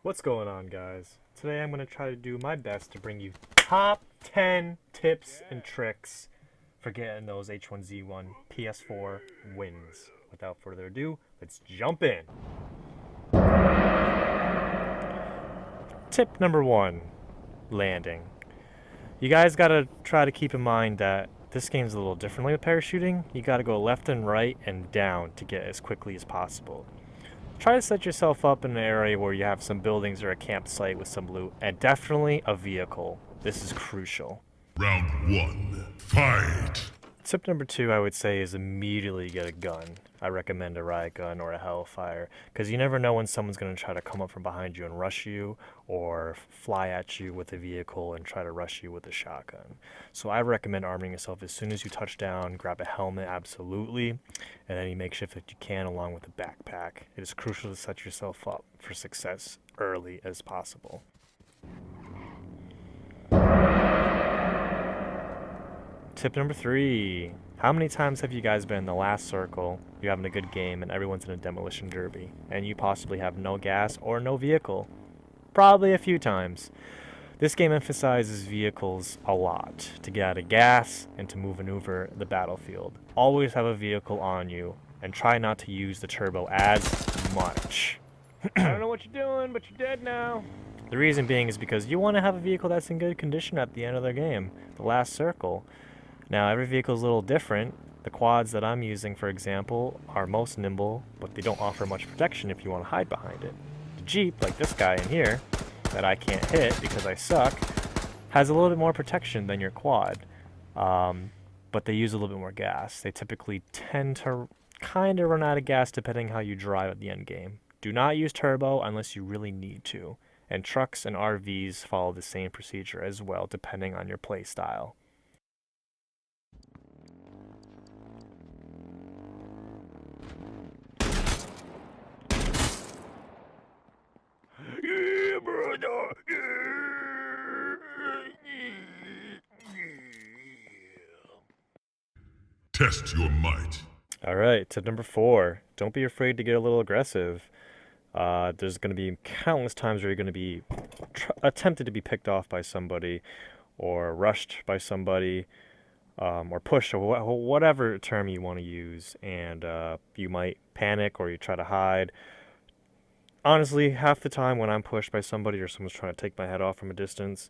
What's going on, guys? Today I'm going to try to do my best to bring you top 10 tips and tricks for getting those H1Z1 PS4 wins. Without further ado, let's jump in. Tip number 1, landing. You guys got to try to keep in mind that this game's a little differently with parachuting. You got to go left and right and down to get as quickly as possible. Try to set yourself up in an area where you have some buildings or a campsite with some loot, and definitely a vehicle. This is crucial. Round 1, fight! Tip number 2, I would say, is immediately get a gun. I recommend a riot gun or a Hellfire, because you never know when someone's going to try to come up from behind you and rush you, or fly at you with a vehicle and try to rush you with a shotgun. So I recommend arming yourself as soon as you touch down. Grab a helmet, absolutely, and any makeshift that you can along with a backpack. It is crucial to set yourself up for success early as possible. Tip number 3. How many times have you guys been in the last circle, you're having a good game, and everyone's in a demolition derby, and you possibly have no gas or no vehicle? Probably a few times. This game emphasizes vehicles a lot, to get out of gas and to maneuver the battlefield. Always have a vehicle on you, and try not to use the turbo as much. I don't know what you're doing, but you're dead now. The reason being is because you want to have a vehicle that's in good condition at the end of the game, the last circle. Now, every vehicle is a little different. The quads that I'm using, for example, are most nimble, but they don't offer much protection if you want to hide behind it. The Jeep, like this guy in here, that I can't hit because I suck, has a little bit more protection than your quad, but they use a little bit more gas. They typically tend to kind of run out of gas depending how you drive at the end game. Do not use turbo unless you really need to, and trucks and RVs follow the same procedure as well, depending on your play style. Yeah, brother. Test your might. All right, tip number 4. Don't be afraid to get a little aggressive. There's going to be countless times where you're going to be attempted to be picked off by somebody, or rushed by somebody, or pushed, or whatever term you want to use, and you might panic or you try to hide. Honestly, half the time when I'm pushed by somebody or someone's trying to take my head off from a distance,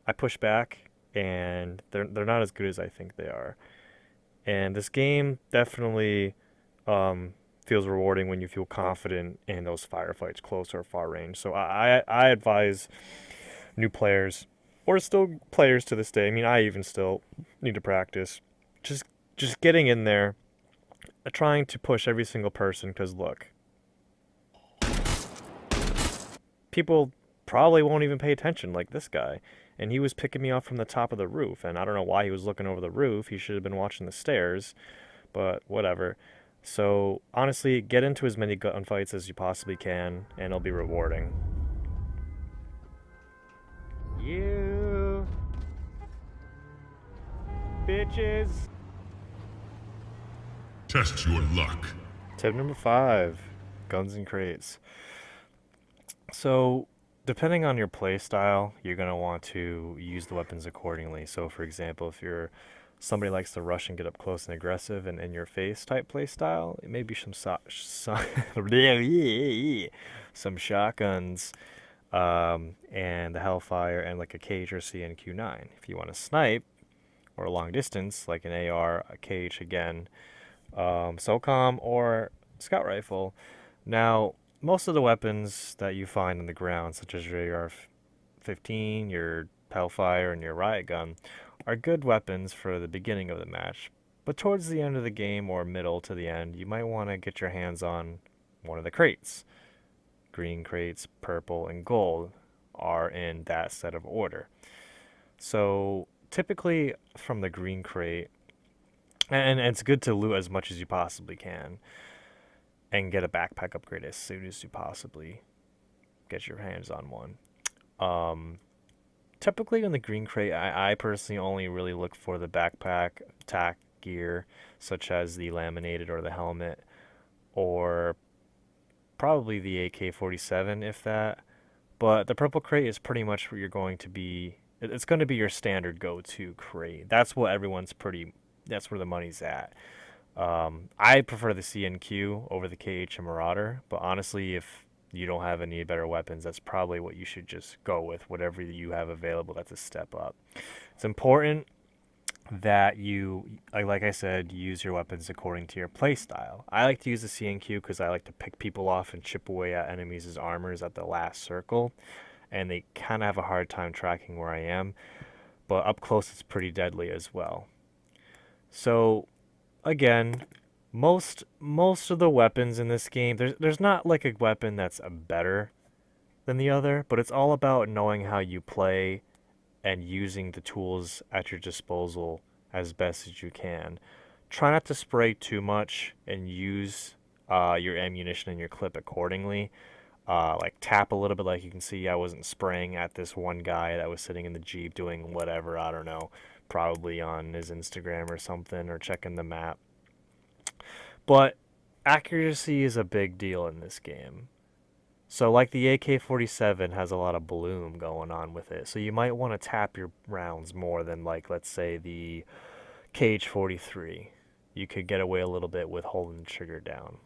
I push back, and they're not as good as I think they are. And this game definitely feels rewarding when you feel confident in those firefights, close or far range. So I advise new players, or still players to this day. I mean, I even still need to practice. Just getting in there, trying to push every single person, because look, people probably won't even pay attention, like this guy. And he was picking me off from the top of the roof, and I don't know why he was looking over the roof. He should have been watching the stairs, but whatever. So honestly, get into as many gunfights as you possibly can, and it'll be rewarding. You bitches. Test your luck. Tip number 5, guns and crates. So, depending on your play style, you're going to want to use the weapons accordingly. So, for example, if you're somebody likes to rush and get up close and aggressive and in your face type play style, it may be some shotguns, and the Hellfire, and like a Cage or CNQ9. If you want to snipe or a long distance, like an AR, a Cage again, SOCOM, or scout rifle. Now, most of the weapons that you find on the ground, such as your AR-15, your Hellfire, and your riot gun, are good weapons for the beginning of the match. But towards the end of the game, or middle to the end, you might want to get your hands on one of the crates. Green crates, purple, and gold are in that set of order. So typically from the green crate, and it's good to loot as much as you possibly can, and get a backpack upgrade as soon as you possibly get your hands on one. Typically in the green crate, I personally only really look for the backpack attack gear, such as the laminated or the helmet, or probably the AK-47 if that, But the purple crate is pretty much where you're going to be. It's going to be your standard go-to crate. That's what everyone's pretty. That's where the money's at. I prefer the CNQ over the KH and Marauder, but honestly, if you don't have any better weapons, that's probably what you should just go with. Whatever you have available, that's a step up. It's important that you, like I said, use your weapons according to your playstyle. I like to use the CNQ because I like to pick people off and chip away at enemies' armors at the last circle, and they kind of have a hard time tracking where I am, but up close it's pretty deadly as well. So, again, most of the weapons in this game, there's not like a weapon that's better than the other, but it's all about knowing how you play and using the tools at your disposal as best as you can. Try not to spray too much and use your ammunition and your clip accordingly. Like tap a little bit, like you can see I wasn't spraying at this one guy that was sitting in the Jeep doing whatever, I don't know, probably on his Instagram or something, or checking the map. But accuracy is a big deal in this game. So like the AK-47 has a lot of bloom going on with it. So you might want to tap your rounds more than like, let's say, the KH-43. You could get away a little bit with holding the trigger down.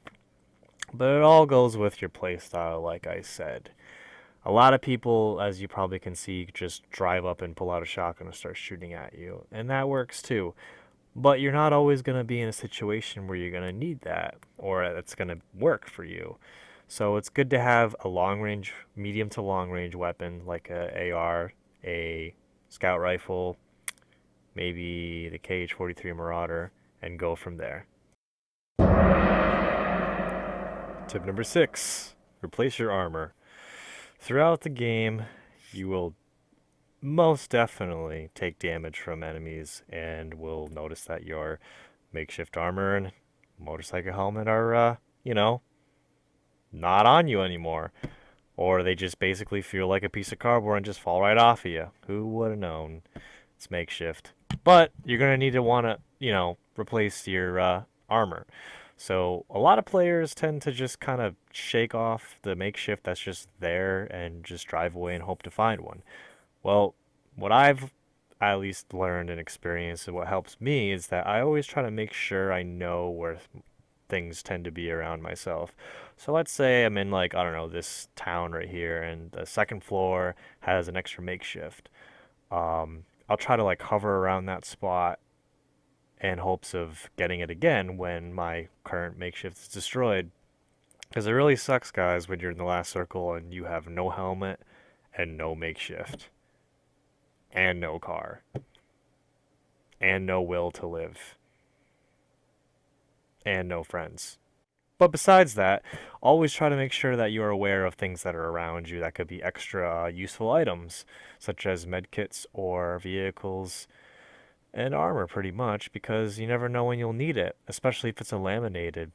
But it all goes with your playstyle, like I said. A lot of people, as you probably can see, just drive up and pull out a shotgun and start shooting at you. And that works too. But you're not always going to be in a situation where you're going to need that, or it's going to work for you. So it's good to have a long range, medium to long range weapon like a AR, a scout rifle, maybe the KH-43 Marauder, and go from there. Tip number 6, replace your armor. Throughout the game, you will most definitely take damage from enemies and will notice that your makeshift armor and motorcycle helmet are, not on you anymore. Or they just basically feel like a piece of cardboard and just fall right off of you. Who would have known? It's makeshift. But you're going to need to want to, replace your armor. So a lot of players tend to just kind of shake off the makeshift that's just there and just drive away and hope to find one. Well, what I've at least learned and experienced and what helps me is that I always try to make sure I know where things tend to be around myself. So let's say I'm in like, I don't know, this town right here and the second floor has an extra makeshift. I'll try to like hover around that spot in hopes of getting it again when my current makeshift is destroyed. Because it really sucks, guys, when you're in the last circle and you have no helmet and no makeshift and no car and no will to live and no friends. But besides that, always try to make sure that you are aware of things that are around you that could be extra useful items, such as medkits or vehicles and armor, pretty much, because you never know when you'll need it, especially if it's a laminated.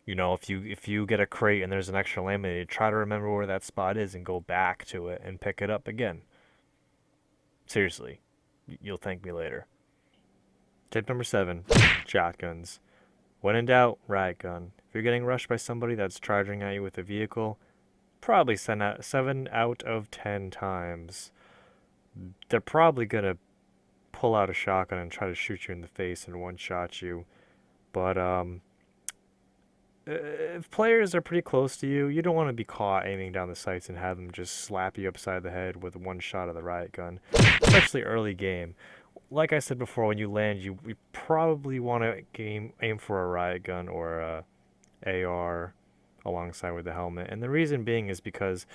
If you get a crate and there's an extra laminated, try to remember where that spot is and go back to it and pick it up again. Seriously, you'll thank me later. Tip number 7, shotguns. When in doubt, riot gun. If you're getting rushed by somebody that's charging at you with a vehicle, probably 7 out of 10 times, they're probably going to pull out a shotgun and try to shoot you in the face and one-shot you. But if players are pretty close to you, you don't want to be caught aiming down the sights and have them just slap you upside the head with one shot of the riot gun, especially early game. Like I said before, when you land, you probably want to aim for a riot gun or a AR alongside with the helmet. And the reason being is because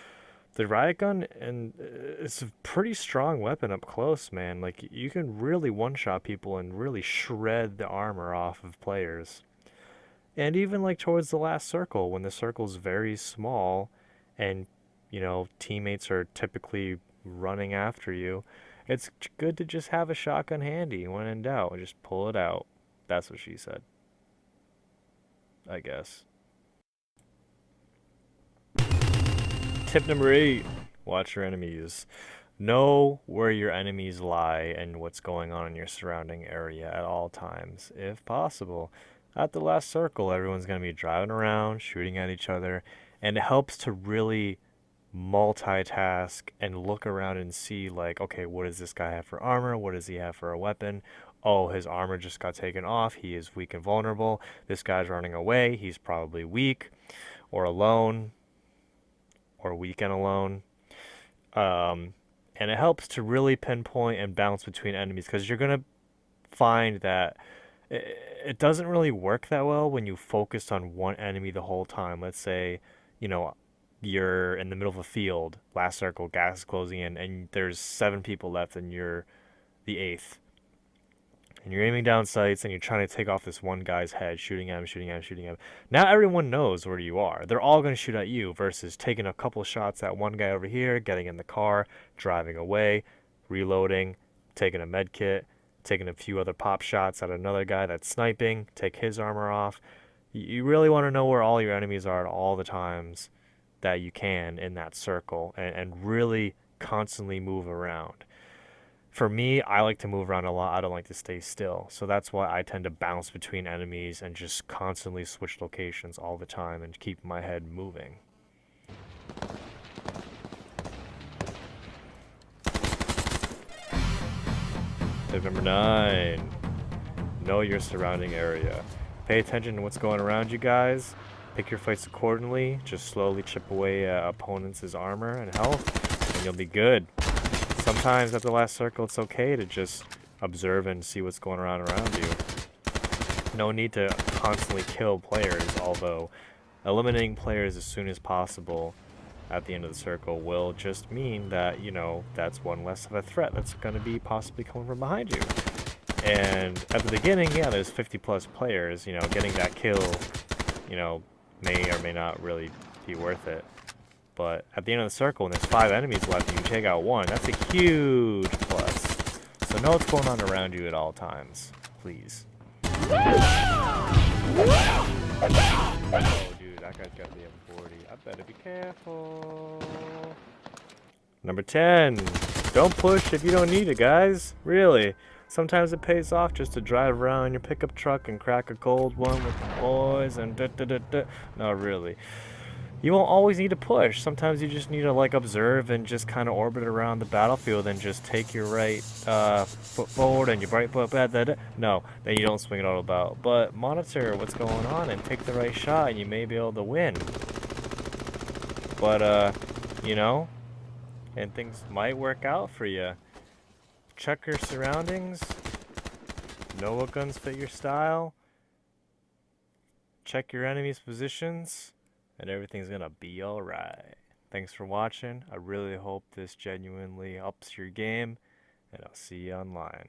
the riot gun, and it's a pretty strong weapon up close, man. Like, you can really one-shot people and really shred the armor off of players. And even like towards the last circle, when the circle's very small and, teammates are typically running after you, it's good to just have a shotgun handy when in doubt. Just pull it out. That's what she said, I guess. Tip number 8, watch your enemies. Know where your enemies lie and what's going on in your surrounding area at all times, if possible. At the last circle, everyone's going to be driving around, shooting at each other, and it helps to really multitask and look around and see like, okay, what does this guy have for armor? What does he have for a weapon? Oh, his armor just got taken off. He is weak and vulnerable. This guy's running away. He's probably weak or alone or weak and alone. And it helps to really pinpoint and bounce between enemies because you're going to find that it doesn't really work that well when you focus on one enemy the whole time. Let's say, you know, you're in the middle of a field, last circle, gas is closing in, and there's 7 people left, and you're the 8th. And you're aiming down sights, and you're trying to take off this one guy's head, shooting at him, shooting at him, shooting at him. Now everyone knows where you are. They're all going to shoot at you versus taking a couple shots at one guy over here, getting in the car, driving away, reloading, taking a med kit, taking a few other pop shots at another guy that's sniping, take his armor off. You really want to know where all your enemies are at all the times that you can in that circle and really constantly move around. For me, I like to move around a lot. I don't like to stay still. So that's why I tend to bounce between enemies and just constantly switch locations all the time and keep my head moving. Tip number 9. Know your surrounding area. Pay attention to what's going around you guys. Pick your fights accordingly. Just slowly chip away opponents' armor and health, and you'll be good. Sometimes at the last circle, it's okay to just observe and see what's going around you. No need to constantly kill players, although eliminating players as soon as possible at the end of the circle will just mean that, you know, that's one less of a threat that's going to be possibly coming from behind you. And at the beginning, yeah, there's 50 plus players, you know, getting that kill, you know, may or may not really be worth it. But at the end of the circle, when there's 5 enemies left and you take out 1, that's a huge plus. So know what's going on around you at all times, please. Oh, dude, that guy's got the M40. I better be careful. Number 10. Don't push if you don't need it, guys. Really. Sometimes it pays off just to drive around your pickup truck and crack a cold one with the boys and da-da-da-da. No, really. You won't always need to push. Sometimes you just need to like observe and just kind of orbit around the battlefield and just take your right foot forward and your right foot back. No, then you don't swing it all about. But monitor what's going on and take the right shot and you may be able to win. But you know, and things might work out for you. Check your surroundings. Know what guns fit your style. Check your enemy's positions. And everything's gonna be alright. Thanks for watching. I really hope this genuinely ups your game, and I'll see you online.